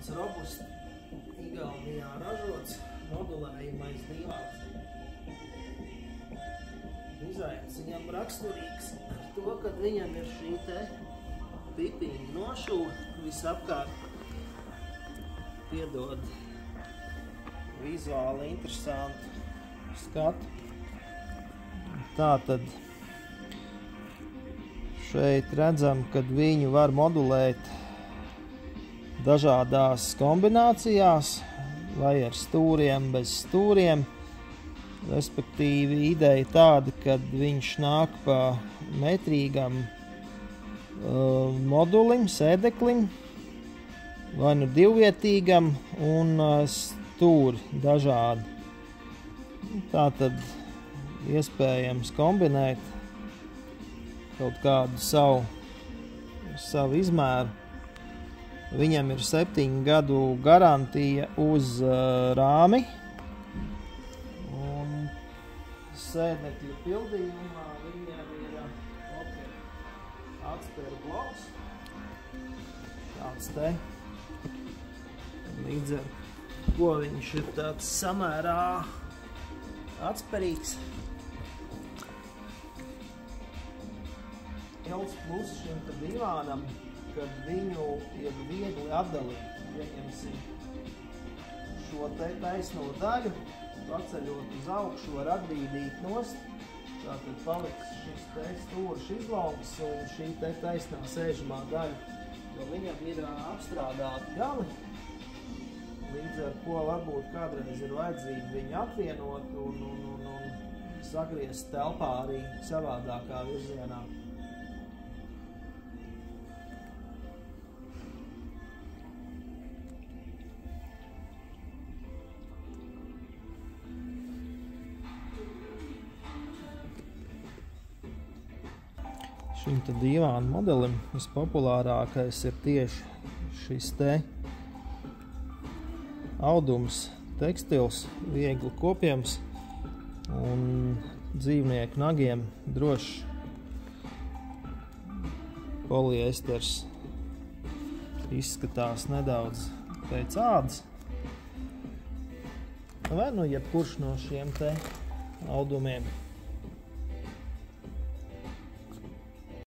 jauns, robusts, Igaunijā ražots modulējamais divāns. Dizains viņam raksturīgs ar to, ka viņam ir šī te pipiņa nošūra visapkārt. Piedod vizuāli interesantu skatu. Tātad šeit redzam, kad viņu var modulēt dažādās kombinācijās, vai ar stūriem, bez stūriem. Respektīvi, ideja tāda, kad viņš nāk pa metrīgam modulim, sēdeklim, vai nu divvietīgam un stūri dažādi. Tātad iespējams kombinēt kaut kādu savu izmēru. Viņam ir 7 gadu garantija uz rāmi. Un sēdekļu pildījumā viņam ir atspēru bloks. Tāds te. Līdz ar ko viņš ir tāds samērā atspērīgs. Liels plus šim te divānam, kad viņu ir viegli atdalīt. Ieņemsim šo te taisno daļu, paceļot uz augšu, var atbīdīt nost. Tātad paliks šis te stūris izlauks un šī te taisnā sēžamā daļa, jo viņam ir apstrādāti gali. Līdz ar ko varbūt kādreiz ir vajadzīgi viņu apvienot un sagriezt telpā arī savādākā virzienā. Šim te divānu modelim vispopulārākais ir tieši šis te audums, tekstils, viegli kopjams un dzīvnieku nagiem drošs poliesters. Izskatās nedaudz pēc ādas. Vai nu jebkurš no šiem te audumiem.